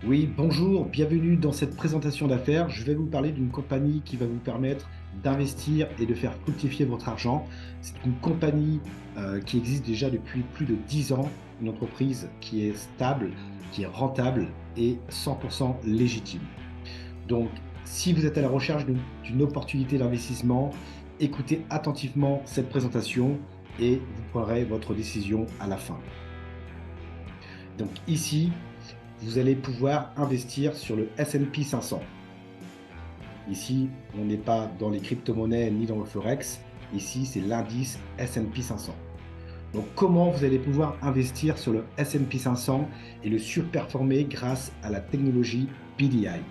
Oui, bonjour, bienvenue dans cette présentation d'affaires. Je vais vous parler d'une compagnie qui va vous permettre d'investir et de faire fructifier votre argent. C'est une compagnie qui existe déjà depuis plus de 10 ans, une entreprise qui est stable, qui est rentable et 100% légitime. Donc, si vous êtes à la recherche d'une opportunité d'investissement, écoutez attentivement cette présentation et vous prendrez votre décision à la fin. Donc ici, vous allez pouvoir investir sur le S&P 500. Ici, on n'est pas dans les crypto-monnaies ni dans le forex. Ici, c'est l'indice S&P 500. Donc, comment vous allez pouvoir investir sur le S&P 500 et le surperformer grâce à la technologie BDI.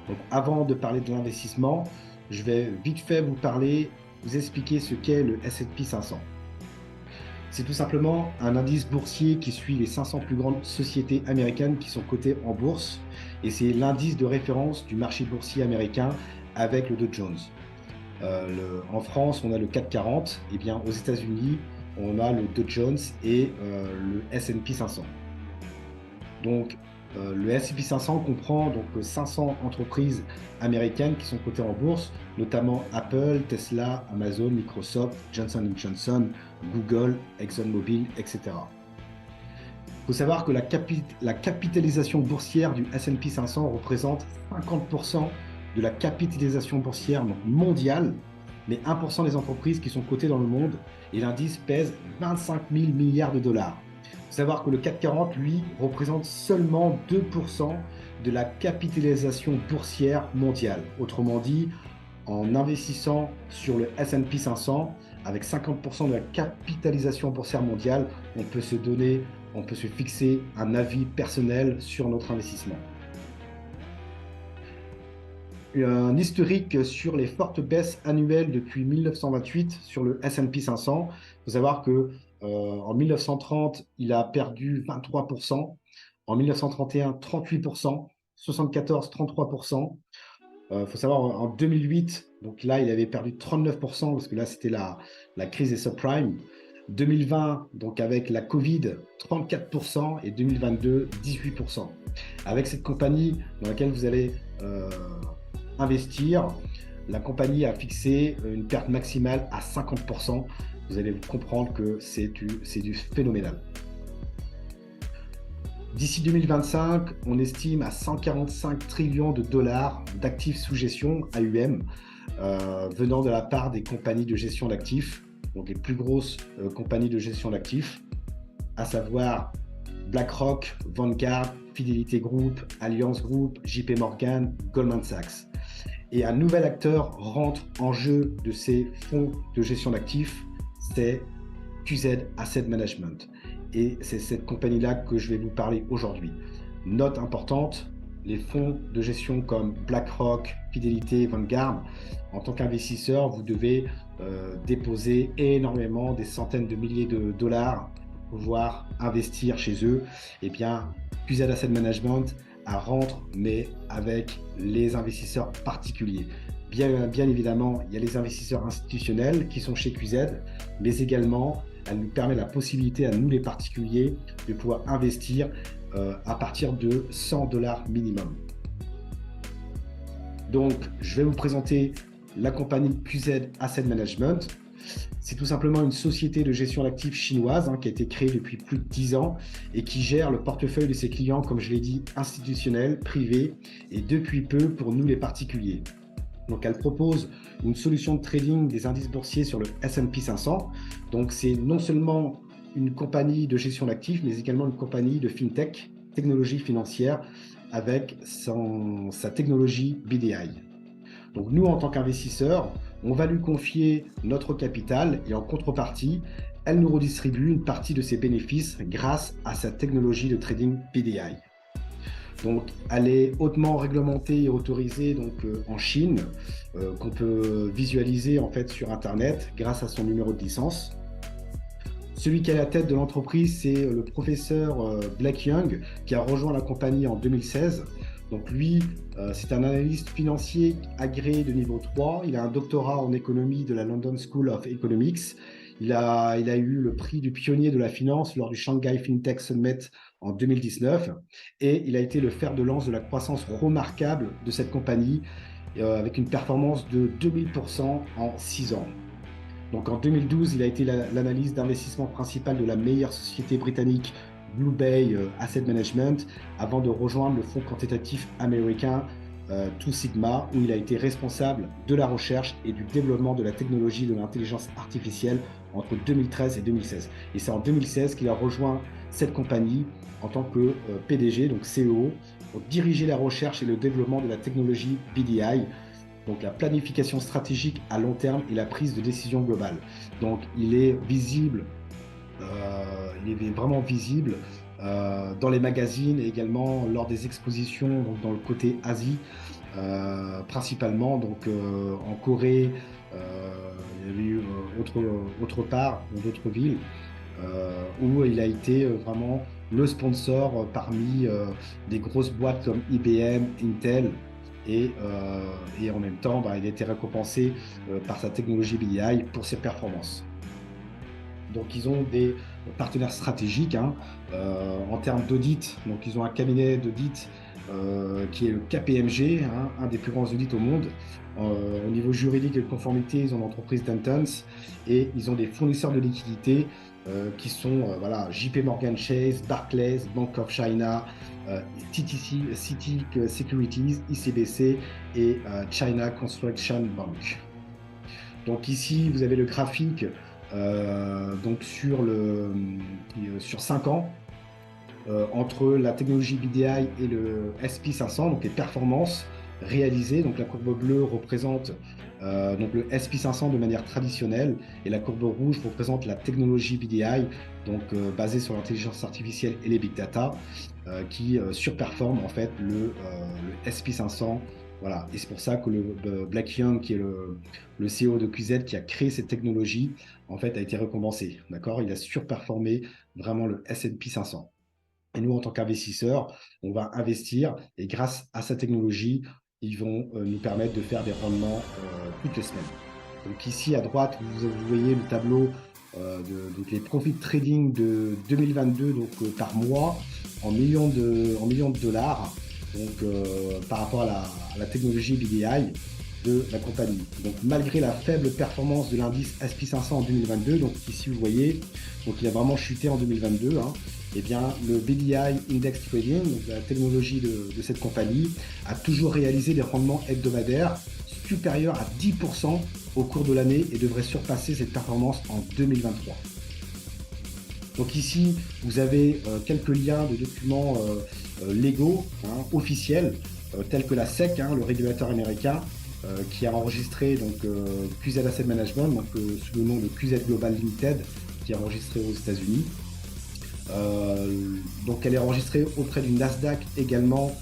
Donc, avant de parler de l'investissement, je vais vite fait vous expliquer ce qu'est le S&P 500. C'est tout simplement un indice boursier qui suit les 500 plus grandes sociétés américaines qui sont cotées en bourse. Et c'est l'indice de référence du marché boursier américain avec le Dow Jones. En France, on a le CAC 40. Et bien, aux États-Unis, on a le Dow Jones et le S&P 500. Donc, le S&P 500 comprend donc 500 entreprises américaines qui sont cotées en bourse, notamment Apple, Tesla, Amazon, Microsoft, Johnson & Johnson, Google, ExxonMobil, etc. Il faut savoir que la capitalisation boursière du S&P 500 représente 50% de la capitalisation boursière mondiale, mais 1% des entreprises qui sont cotées dans le monde, et l'indice pèse 25 000 milliards de dollars. Il faut savoir que le CAC 40, lui, représente seulement 2% de la capitalisation boursière mondiale. Autrement dit, en investissant sur le S&P 500, avec 50% de la capitalisation boursière mondiale, on peut se fixer un avis personnel sur notre investissement. Un historique sur les fortes baisses annuelles depuis 1928 sur le S&P 500. Il faut savoir que en 1930, il a perdu 23%, en 1931, 38%, 74, 33%. Il faut savoir en 2008, donc là, il avait perdu 39%, parce que là, c'était la crise des subprimes. 2020, donc avec la Covid, 34%, et 2022, 18%. Avec cette compagnie dans laquelle vous allez investir, la compagnie a fixé une perte maximale à 50%. Vous allez comprendre que c'est du phénoménal. D'ici 2025, on estime à 145 trillions de dollars d'actifs sous gestion, AUM, venant de la part des compagnies de gestion d'actifs, donc les plus grosses compagnies de gestion d'actifs, à savoir BlackRock, Vanguard, Fidelity Group, Allianz Group, JP Morgan, Goldman Sachs. Et un nouvel acteur rentre en jeu de ces fonds de gestion d'actifs, c'est QZ Asset Management. Et c'est cette compagnie-là que je vais vous parler aujourd'hui. Note importante, les fonds de gestion comme BlackRock, Fidelity, Vanguard, en tant qu'investisseur, vous devez déposer énormément, des centaines de milliers de dollars pour pouvoir investir chez eux. Eh bien, QZ Asset Management rentre, mais avec les investisseurs particuliers. Bien évidemment, il y a les investisseurs institutionnels qui sont chez QZ, mais également, elle nous permet la possibilité à nous les particuliers de pouvoir investir à partir de 100 dollars minimum. Donc, je vais vous présenter la compagnie QZ Asset Management. C'est tout simplement une société de gestion d'actifs chinoise qui a été créée depuis plus de 10 ans et qui gère le portefeuille de ses clients, comme je l'ai dit, institutionnels, privés et depuis peu pour nous les particuliers. Donc, elle propose une solution de trading des indices boursiers sur le S&P 500. Donc, c'est non seulement une compagnie de gestion d'actifs, mais également une compagnie de fintech, technologie financière, avec sa technologie BDI. Donc, nous, en tant qu'investisseurs, on va lui confier notre capital et en contrepartie, elle nous redistribue une partie de ses bénéfices grâce à sa technologie de trading BDI. Donc, elle est hautement réglementée et autorisée en Chine, qu'on peut visualiser en fait sur Internet grâce à son numéro de licence. Celui qui est à la tête de l'entreprise, c'est le professeur Blake Young, qui a rejoint la compagnie en 2016. Donc lui, c'est un analyste financier agréé de niveau 3. Il a un doctorat en économie de la London School of Economics. Il a eu le prix du pionnier de la finance lors du Shanghai FinTech Summit en 2019 et il a été le fer de lance de la croissance remarquable de cette compagnie avec une performance de 2000% en 6 ans. Donc en 2012, il a été l'analyse d'investissement principal de la meilleure société britannique Blue Bay Asset Management avant de rejoindre le fonds quantitatif américain Two Sigma, où il a été responsable de la recherche et du développement de la technologie de l'intelligence artificielle entre 2013 et 2016. Et c'est en 2016 qu'il a rejoint cette compagnie en tant que PDG, donc CEO, pour diriger la recherche et le développement de la technologie BDI, donc la planification stratégique à long terme et la prise de décision globale. Donc il est visible, il est vraiment visible dans les magazines et également lors des expositions donc dans le côté Asie, principalement donc en Corée, il y avait eu autre part, dans d'autres villes, où il a été vraiment le sponsor parmi des grosses boîtes comme IBM, Intel, et en même temps, il a été récompensé par sa technologie BI pour ses performances. Donc, ils ont des partenaires stratégiques hein, en termes d'audit. Donc, ils ont un cabinet d'audit qui est le KPMG, hein, un des plus grands audits au monde. Au niveau juridique et de conformité, ils ont l'entreprise Dentons et ils ont des fournisseurs de liquidités qui sont voilà, JP Morgan Chase, Barclays, Bank of China, Citi Securities, ICBC et China Construction Bank. Donc ici, vous avez le graphique donc sur 5 ans entre la technologie BDI et le SP500, donc les performances réalisées. Donc la courbe bleue représente donc le SP500 de manière traditionnelle et la courbe rouge représente la technologie BDI, donc basée sur l'intelligence artificielle et les big data, qui surperforme en fait le SP500. Voilà, et c'est pour ça que le Black Young, qui est le CEO de QZ, qui a créé cette technologie, en fait, a été récompensé. D'accord, il a surperformé vraiment le S&P 500. Et nous, en tant qu'investisseurs, on va investir et grâce à sa technologie, ils vont nous permettre de faire des rendements toutes les semaines. Donc ici, à droite, vous voyez le tableau donc les profits de trading de 2022 donc, par mois en millions de dollars donc, par rapport à la technologie BDI de la compagnie. Donc malgré la faible performance de l'indice SP500 en 2022, donc ici vous voyez, donc il a vraiment chuté en 2022, hein, et bien le BDI Index Trading, donc la technologie de cette compagnie, a toujours réalisé des rendements hebdomadaires supérieurs à 10% au cours de l'année et devrait surpasser cette performance en 2023. Donc ici, vous avez quelques liens de documents légaux, hein, officiels, tels que la SEC, hein, le régulateur américain, qui a enregistré donc, QZ Asset Management, donc, sous le nom de QZ Global Limited, qui est enregistré aux États-Unis. Donc elle est enregistrée auprès du Nasdaq également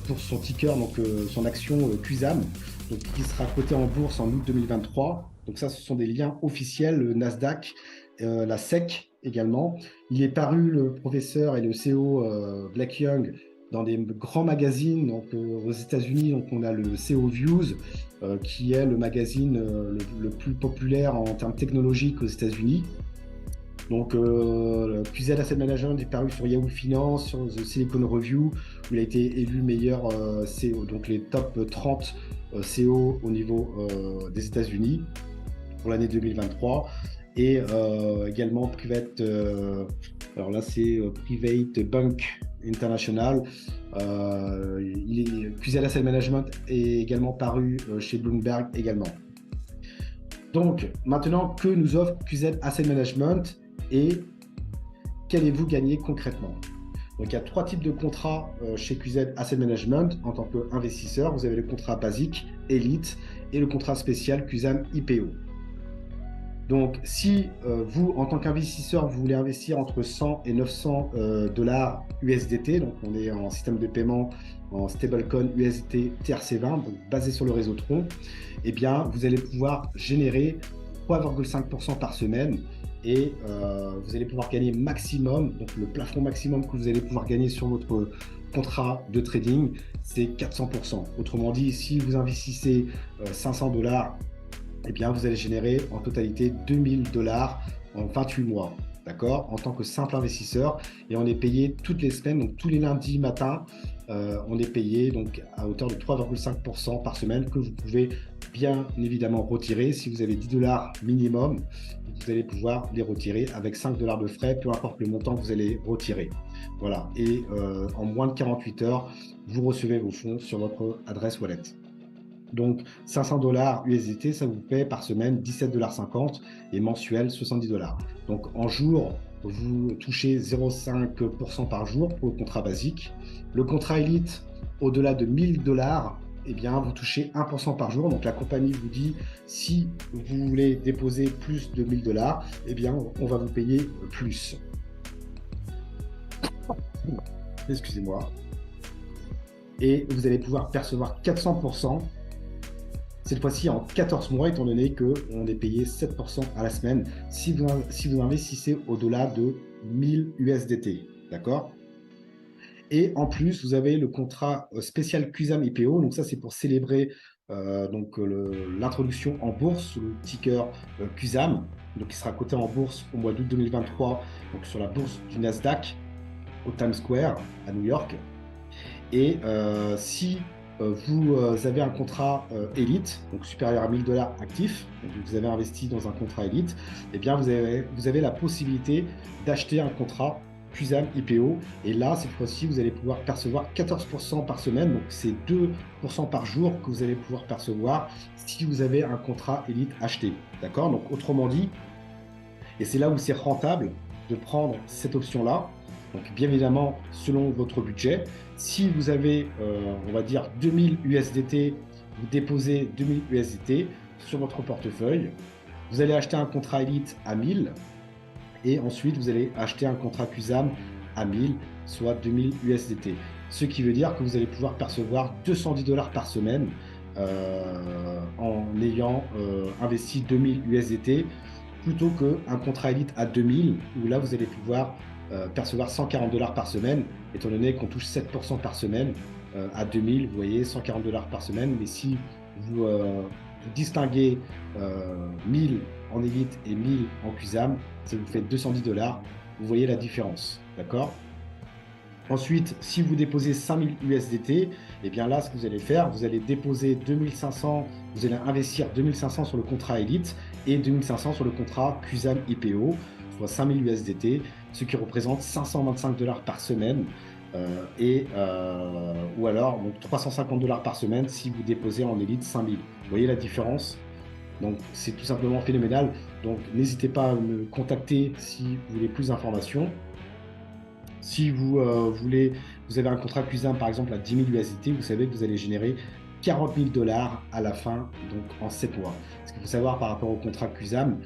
pour son ticker, donc son action QZAM, donc, qui sera coté en bourse en août 2023. Donc ça, ce sont des liens officiels, le Nasdaq, la SEC également. Il est paru, le professeur et le CEO Black Young, dans des grands magazines donc, aux États-Unis. Donc on a le CO Views, qui est le magazine le plus populaire en termes technologiques aux États-Unis. Donc, QZ Asset Management est paru sur Yahoo Finance, sur The Silicon Review, où il a été élu meilleur CEO, donc les top 30 CEO au niveau des États-Unis pour l'année 2023. Et également Private, alors là c'est Private Bank International. QZ Asset Management est également paru chez Bloomberg également. Donc, maintenant, que nous offre QZ Asset Management et qu'allez-vous gagner concrètement? Donc, il y a 3 types de contrats chez QZ Asset Management en tant qu'investisseur. Vous avez le contrat basique, Elite, et le contrat spécial QZAM IPO. Donc, si vous, en tant qu'investisseur, vous voulez investir entre 100 et 900 dollars USDT, donc on est en système de paiement en stablecoin USDT TRC20, donc basé sur le réseau Tron, eh bien, vous allez pouvoir générer 3,5% par semaine et vous allez pouvoir gagner maximum, donc le plafond maximum que vous allez pouvoir gagner sur votre contrat de trading, c'est 400%. Autrement dit, si vous investissez 500 dollars eh bien, vous allez générer en totalité 2 000 $ en 28 mois, d'accord, en tant que simple investisseur. Et on est payé toutes les semaines, donc tous les lundis matin, on est payé donc à hauteur de 3,5% par semaine que vous pouvez bien évidemment retirer. Si vous avez 10 $ minimum, vous allez pouvoir les retirer avec 5 $ de frais, peu importe le montant que vous allez retirer. Voilà, et en moins de 48 heures, vous recevez vos fonds sur votre adresse wallet. Donc 500 $ USDT, ça vous fait par semaine 17,50 $ et mensuel 70 $. Donc en jour, vous touchez 0,5% par jour pour le contrat basique. Le contrat élite, au-delà de 1000 $, eh bien, vous touchez 1% par jour. Donc la compagnie vous dit, si vous voulez déposer plus de 1000 $, eh bien, on va vous payer plus. Excusez-moi. Et vous allez pouvoir percevoir 400%. Cette fois-ci en 14 mois, étant donné qu'on est payé 7% à la semaine si vous investissez au-delà de 1000 USDT. D'accord? Et en plus, vous avez le contrat spécial QSAM IPO. Donc ça, c'est pour célébrer l'introduction en bourse, le ticker QSAM, donc qui sera coté en bourse au mois d'août 2023, donc sur la bourse du Nasdaq au Times Square à New York. Et si vous avez un contrat élite, donc supérieur à 1000 $ actifs, donc vous avez investi dans un contrat élite, eh bien vous avez la possibilité d'acheter un contrat QSAM IPO. Et là, cette fois-ci, vous allez pouvoir percevoir 14% par semaine, donc c'est 2% par jour que vous allez pouvoir percevoir si vous avez un contrat élite acheté. D'accord? Donc autrement dit, et c'est là où c'est rentable de prendre cette option-là. Donc bien évidemment, selon votre budget, si vous avez, on va dire, 2000 USDT, vous déposez 2000 USDT sur votre portefeuille, vous allez acheter un contrat élite à 1000 et ensuite vous allez acheter un contrat QSAM à 1000, soit 2000 USDT. Ce qui veut dire que vous allez pouvoir percevoir 210 $ par semaine en ayant investi 2000 USDT plutôt qu'un contrat élite à 2000 où là vous allez pouvoir percevoir 140 $ par semaine, étant donné qu'on touche 7% par semaine à 2000, vous voyez, 140 $ par semaine. Mais si vous distinguez 1000 en élite et 1000 en QSAM, ça vous fait 210 $. Vous voyez la différence, d'accord? Ensuite, si vous déposez 5000 USDT, et bien là, ce que vous allez faire, vous allez déposer 2500, vous allez investir 2500 sur le contrat élite et 2500 sur le contrat QSAM IPO, soit 5000 USDT, ce qui représente 525 $ par semaine, ou alors donc 350 $ par semaine si vous déposez en élite 5000. Vous voyez la différence? Donc c'est tout simplement phénoménal. Donc n'hésitez pas à me contacter si vous voulez plus d'informations. Si vous avez un contrat QSAM par exemple à 10 000 USDT, vous savez que vous allez générer 40 000 $ à la fin, donc en 7 mois. Ce qu'il faut savoir par rapport au contrat QSAM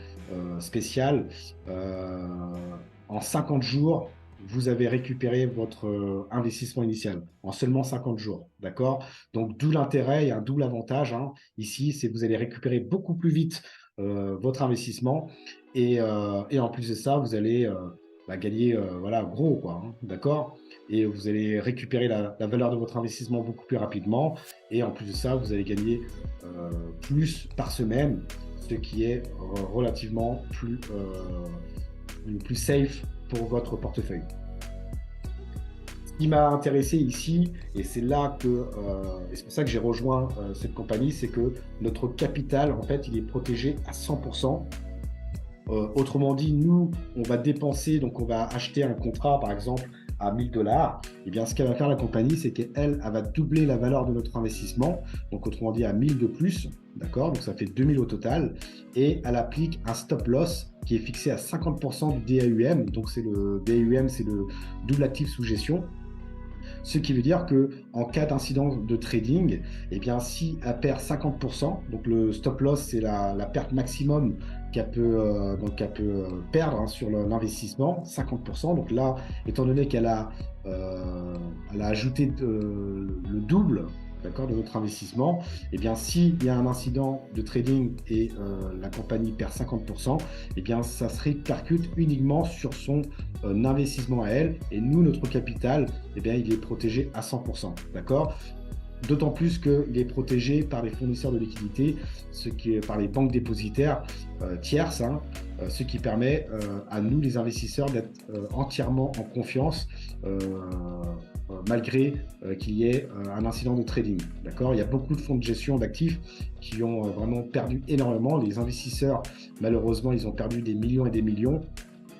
spécial, en 50 jours, vous avez récupéré votre investissement initial en seulement 50 jours, d'accord? Donc d'où l'intérêt et un double avantage ici, c'est que vous allez récupérer beaucoup plus vite votre investissement et en plus de ça, vous allez gagner voilà, gros, quoi, d'accord? Et vous allez récupérer la valeur de votre investissement beaucoup plus rapidement. Et en plus de ça, vous allez gagner plus par semaine, ce qui est relativement plus safe pour votre portefeuille. Ce qui m'a intéressé ici, et c'est là que, et c'est pour ça que j'ai rejoint cette compagnie, c'est que notre capital, en fait, il est protégé à 100%. Autrement dit, nous, on va dépenser, donc on va acheter un contrat, par exemple, à 1000 $. Et bien, ce qu'elle va faire, la compagnie, c'est qu'elle elle va doubler la valeur de notre investissement, donc autrement dit à 1000 de plus, d'accord? Donc ça fait 2000 au total, et elle applique un stop loss qui est fixé à 50% du DAUM, donc c'est le DAUM, c'est le double actif sous gestion. Ce qui veut dire que en cas d'incident de trading, eh bien, si elle perd 50%, donc le stop loss, c'est la perte maximum qu'elle peut perdre sur l'investissement, 50%. Donc là, étant donné qu'elle elle a ajouté le double, d'accord, de notre investissement, eh bien, s'il y a un incident de trading et la compagnie perd 50%, eh bien, ça se répercute uniquement sur son investissement à elle. Et nous, notre capital, eh bien, il est protégé à 100%, d'accord? d'autant plus qu'il est protégé par les fournisseurs de liquidités, par les banques dépositaires tierces, hein, ce qui permet à nous, les investisseurs, d'être entièrement en confiance malgré qu'il y ait un incident de trading. D'accord ? Il y a beaucoup de fonds de gestion d'actifs qui ont vraiment perdu énormément. Les investisseurs, malheureusement, ils ont perdu des millions et des millions,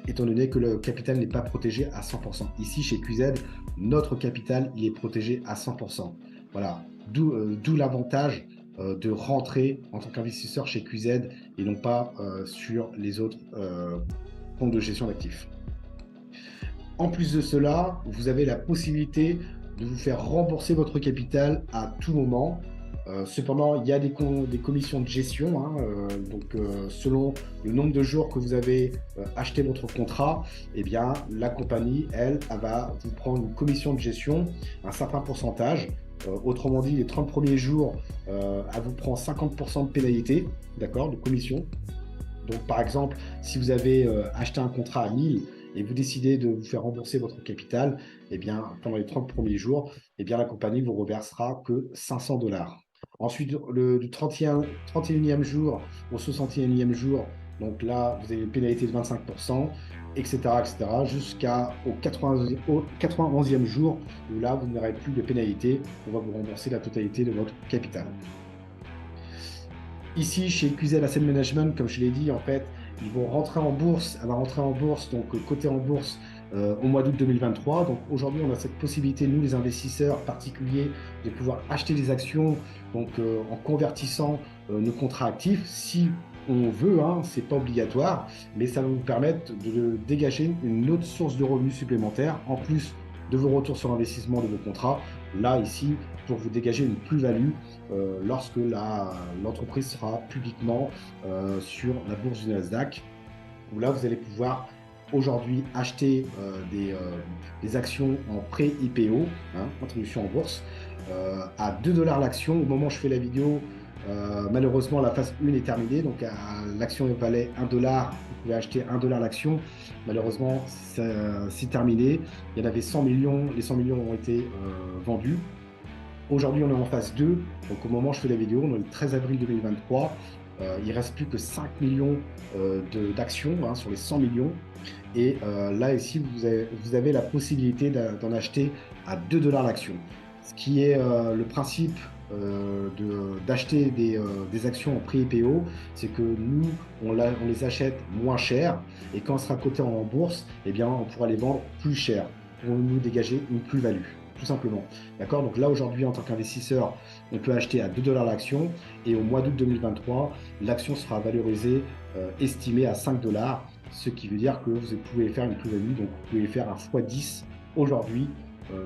étant donné que le capital n'est pas protégé à 100%. Ici, chez QZ, notre capital, il est protégé à 100%. Voilà, d'où l'avantage de rentrer en tant qu'investisseur chez QZ et non pas sur les autres fonds de gestion d'actifs. En plus de cela, vous avez la possibilité de vous faire rembourser votre capital à tout moment. Cependant, il y a des commissions de gestion, hein, donc selon le nombre de jours que vous avez acheté votre contrat, eh bien, la compagnie, elle va vous prendre une commission de gestion, un certain pourcentage. Autrement dit, les 30 premiers jours, elle vous prend 50% de pénalité, d'accord, de commission. Donc, par exemple, si vous avez acheté un contrat à 1000 et vous décidez de vous faire rembourser votre capital, eh bien, pendant les 30 premiers jours, eh bien, la compagnie vous reversera que 500 $. Ensuite, du 31e jour au 61e jour, donc là, vous avez une pénalité de 25%, etc., jusqu'au 91e jour, où là, vous n'aurez plus de pénalité. On va vous rembourser la totalité de votre capital. Ici, chez QZ Asset Management, comme je l'ai dit, en fait, ils vont rentrer en bourse, elle va rentrer en bourse, donc coté en bourse au mois d'août 2023. Donc aujourd'hui, on a cette possibilité, nous les investisseurs particuliers, de pouvoir acheter des actions donc, en convertissant nos contrats actifs. Si on veut, hein, c'est pas obligatoire, mais ça va vous permettre de dégager une autre source de revenus supplémentaires, en plus de vos retours sur investissement de vos contrats. Là, ici, pour vous dégager une plus-value lorsque l'entreprise sera publiquement sur la bourse du Nasdaq, où là, vous allez pouvoir aujourd'hui acheter des actions en pré-IPO, hein, introduction en bourse, à 2 $ l'action. Au moment où je fais la vidéo, malheureusement, la phase 1 est terminée, donc l'action valait 1 $, vous pouvez acheter 1 $ l'action. Malheureusement, c'est terminé. Il y en avait 100 millions, les 100 millions ont été vendus. Aujourd'hui, on est en phase 2, donc au moment où je fais la vidéo, on est le 13 avril 2023. Il ne reste plus que 5 millions d'actions hein, sur les 100 millions. Et là, ici, vous avez la possibilité d'en acheter à 2 $ l'action. Ce qui est le principe d'acheter des actions en pré-IPO, c'est que nous, on les achète moins cher, et quand on sera coté en bourse, eh bien, on pourra les vendre plus cher pour nous dégager une plus-value, tout simplement. D'accord ? Donc là, aujourd'hui, en tant qu'investisseur, on peut acheter à 2 $ l'action, et au mois d'août 2023, l'action sera valorisée, estimée à 5 $, ce qui veut dire que vous pouvez faire une plus-value, donc vous pouvez faire un x10 aujourd'hui,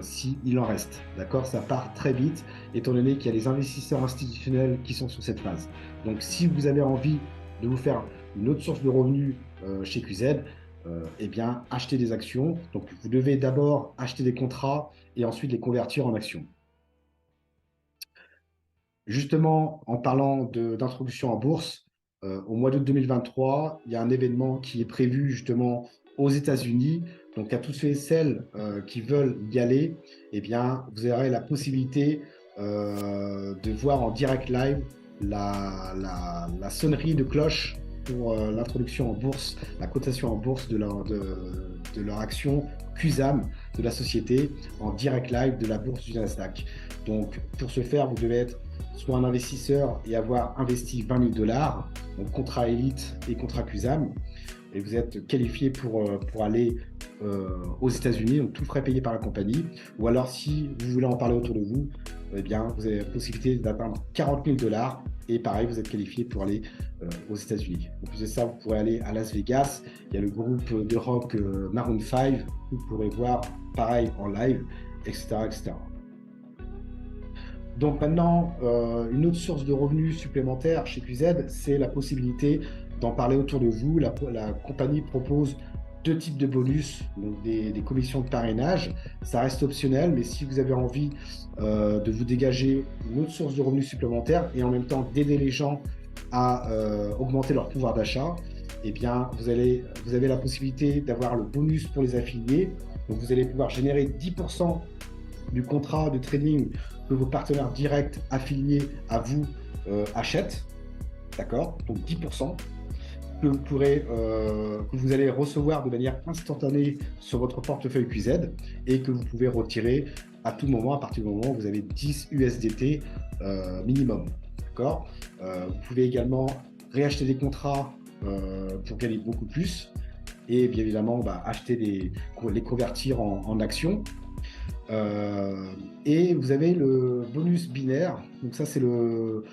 s'il en reste. D'accord ? Ça part très vite, étant donné qu'il y a les investisseurs institutionnels qui sont sur cette phase. Donc, si vous avez envie de vous faire une autre source de revenus chez QZ, eh bien, achetez des actions. Donc, vous devez d'abord acheter des contrats et ensuite les convertir en actions. Justement, en parlant d'introduction en bourse, au mois d'août 2023, il y a un événement qui est prévu justement aux États-Unis. Donc, à tous ceux et celles qui veulent y aller, eh bien, vous aurez la possibilité de voir en direct live la sonnerie de cloche pour l'introduction en bourse, la cotation en bourse de leur action QZAM de la société en direct live de la bourse du Nasdaq. Donc, pour ce faire, vous devez être soit un investisseur et avoir investi 20 000 $, donc contrat élite et contrat QZAM, et vous êtes qualifié pour aller aux États-Unis, donc tout frais payé par la compagnie. Ou alors, si vous voulez en parler autour de vous, eh bien, vous avez la possibilité d'atteindre 40 000 $, et pareil, vous êtes qualifié pour aller aux États-Unis. En plus de ça, vous pourrez aller à Las Vegas. Il y a le groupe de rock Maroon 5, vous pourrez voir pareil en live, etc., etc. Donc maintenant, une autre source de revenus supplémentaire chez QZ, c'est la possibilité d'en parler autour de vous. La compagnie propose 2 types de bonus, donc des commissions de parrainage. Ça reste optionnel, mais si vous avez envie de vous dégager une autre source de revenus supplémentaire et en même temps d'aider les gens à augmenter leur pouvoir d'achat, eh bien, vous avez la possibilité d'avoir le bonus pour les affiliés. Donc, vous allez pouvoir générer 10% du contrat de trading que vos partenaires directs affiliés à vous achètent, d'accord? Donc 10% que vous allez recevoir de manière instantanée sur votre portefeuille QZ et que vous pouvez retirer à tout moment, à partir du moment où vous avez 10 USDT minimum. D'accord. Vous pouvez également réacheter des contrats pour gagner beaucoup plus et bien évidemment acheter les convertir en actions. Et vous avez le bonus binaire. Donc ça, c'est le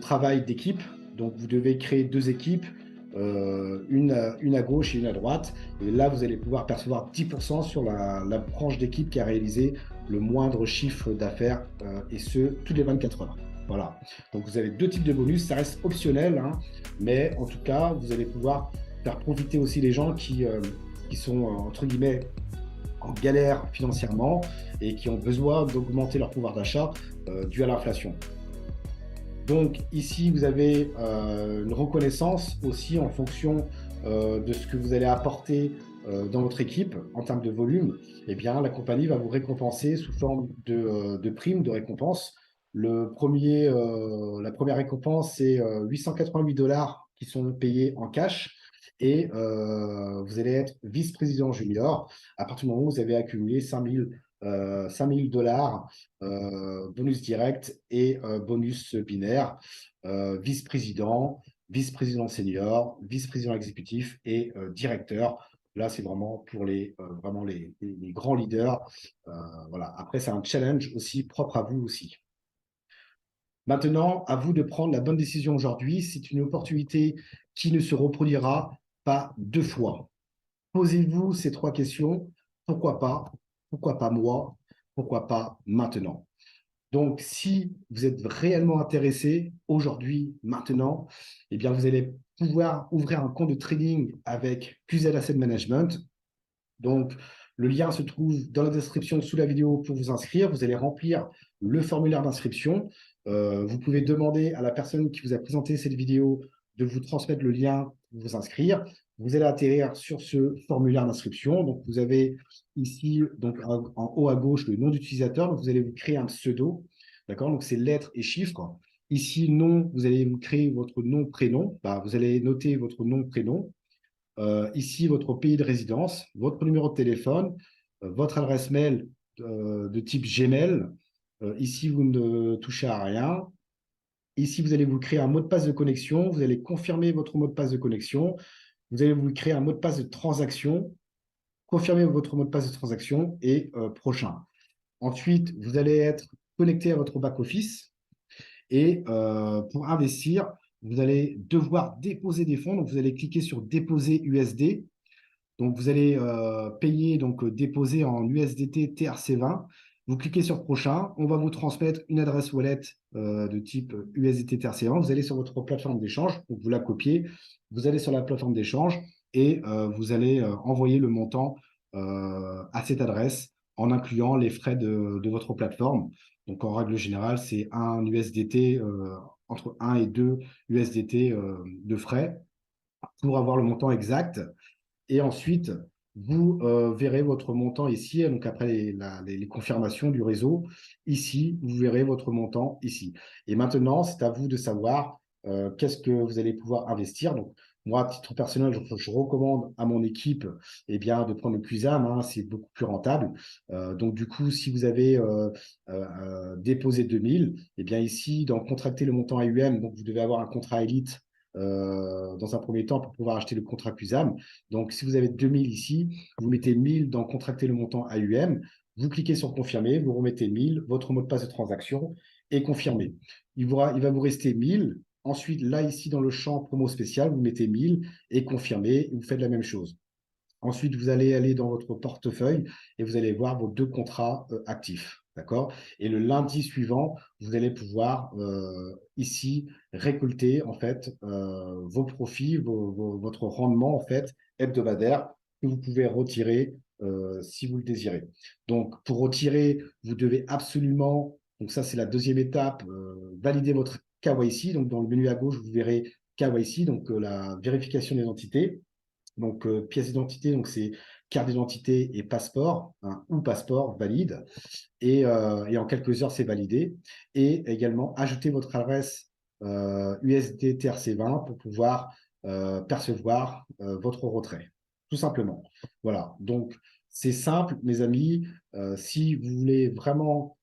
travail d'équipe. Donc vous devez créer deux équipes, une à gauche et une à droite. Et là, vous allez pouvoir percevoir 10% sur la branche d'équipe qui a réalisé le moindre chiffre d'affaires, et ce, toutes les 24 heures. Voilà. Donc vous avez deux types de bonus. Ça reste optionnel, hein, mais en tout cas, vous allez pouvoir faire profiter aussi les gens qui sont, entre guillemets, en galère financièrement et qui ont besoin d'augmenter leur pouvoir d'achat dû à l'inflation. Donc ici, vous avez une reconnaissance aussi en fonction de ce que vous allez apporter dans votre équipe en termes de volume. Eh bien, la compagnie va vous récompenser sous forme de primes, de récompenses. La première récompense, c'est 888 $ qui sont payés en cash et vous allez être vice-président junior à partir du moment où vous avez accumulé 5 000 $ bonus direct et bonus binaire, vice-président, vice-président senior, vice-président exécutif et directeur. Là, c'est vraiment pour vraiment les grands leaders. Voilà. Après, c'est un challenge aussi propre à vous aussi. Maintenant, à vous de prendre la bonne décision aujourd'hui. C'est une opportunité qui ne se reproduira pas deux fois. Posez-vous ces trois questions. Pourquoi pas? Pourquoi pas moi? Pourquoi pas maintenant? Donc, si vous êtes réellement intéressé aujourd'hui, maintenant, eh bien, vous allez pouvoir ouvrir un compte de trading avec QZ Asset Management. Donc, le lien se trouve dans la description sous la vidéo pour vous inscrire. Vous allez remplir le formulaire d'inscription. Vous pouvez demander à la personne qui vous a présenté cette vidéo de vous transmettre le lien pour vous inscrire. Vous allez atterrir sur ce formulaire d'inscription. Donc, vous avez ici, donc, en haut à gauche, le nom d'utilisateur. Donc, vous allez vous créer un pseudo. D'accord? Donc, c'est lettres et chiffres. Ici, nom, vous allez vous créer votre nom, prénom. Vous allez noter votre nom, prénom. Ici, votre pays de résidence, votre numéro de téléphone, votre adresse mail de type Gmail. Ici, vous ne touchez à rien. Ici, vous allez vous créer un mot de passe de connexion. Vous allez confirmer votre mot de passe de connexion. Vous allez vous créer un mot de passe de transaction. Confirmer votre mot de passe de transaction et prochain. Ensuite, vous allez être connecté à votre back-office. Et pour investir, vous allez devoir déposer des fonds. Donc, vous allez cliquer sur déposer USD. Donc, vous allez payer, donc déposer en USDT TRC20. Vous cliquez sur prochain. On va vous transmettre une adresse wallet de type USDT TRC20. Vous allez sur votre plateforme d'échange. Donc, vous la copiez. Vous allez sur la plateforme d'échange et vous allez envoyer le montant à cette adresse en incluant les frais de votre plateforme. Donc, en règle générale, c'est un USDT, entre 1 et 2 USDT de frais pour avoir le montant exact. Et ensuite, vous verrez votre montant ici. Donc, après les confirmations du réseau, ici, vous verrez votre montant ici. Et maintenant, c'est à vous de savoir qu'est-ce que vous allez pouvoir investir. Donc, moi, à titre personnel, je recommande à mon équipe de prendre le QSAM, hein, c'est beaucoup plus rentable. Donc, du coup, si vous avez déposé 2000, ici, dans contracter le montant AUM, donc vous devez avoir un contrat élite dans un premier temps pour pouvoir acheter le contrat QSAM. Donc, si vous avez 2000 ici, vous mettez 1000 dans contracter le montant AUM, vous cliquez sur confirmer, vous remettez 1000, votre mot de passe de transaction est confirmé. Il va vous rester 1000. Ensuite, là, ici, dans le champ promo spécial, vous mettez 1000 et confirmez, et vous faites la même chose. Ensuite, vous allez aller dans votre portefeuille et vous allez voir vos deux contrats actifs. D'accord? Et le lundi suivant, vous allez pouvoir ici récolter en fait vos profits, votre rendement en fait hebdomadaire que vous pouvez retirer si vous le désirez. Donc, pour retirer, vous devez absolument, donc ça c'est la deuxième étape, valider votre KYC. Donc, dans le menu à gauche, vous verrez KYC, donc la vérification des identités. Donc, pièce d'identité, donc c'est carte d'identité et passeport, hein, ou passeport valide. Et en quelques heures, c'est validé. Et également, ajoutez votre adresse USD TRC20 pour pouvoir percevoir votre retrait, tout simplement. Voilà, donc c'est simple, mes amis. Si vous voulez vraiment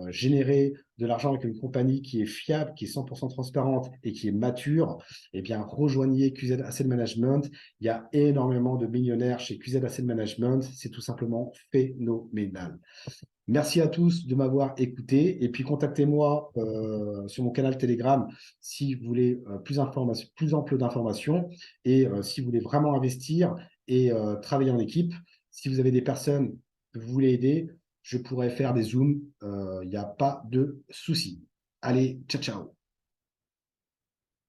générer de l'argent avec une compagnie qui est fiable, qui est 100% transparente et qui est mature, eh bien, rejoignez QZ Asset Management. Il y a énormément de millionnaires chez QZ Asset Management. C'est tout simplement phénoménal. Merci à tous de m'avoir écouté et puis contactez-moi sur mon canal Telegram si vous voulez plus ample d'informations et si vous voulez vraiment investir et travailler en équipe. Si vous avez des personnes que vous voulez aider, je pourrais faire des zooms, il n'y a pas de souci. Allez, ciao, ciao.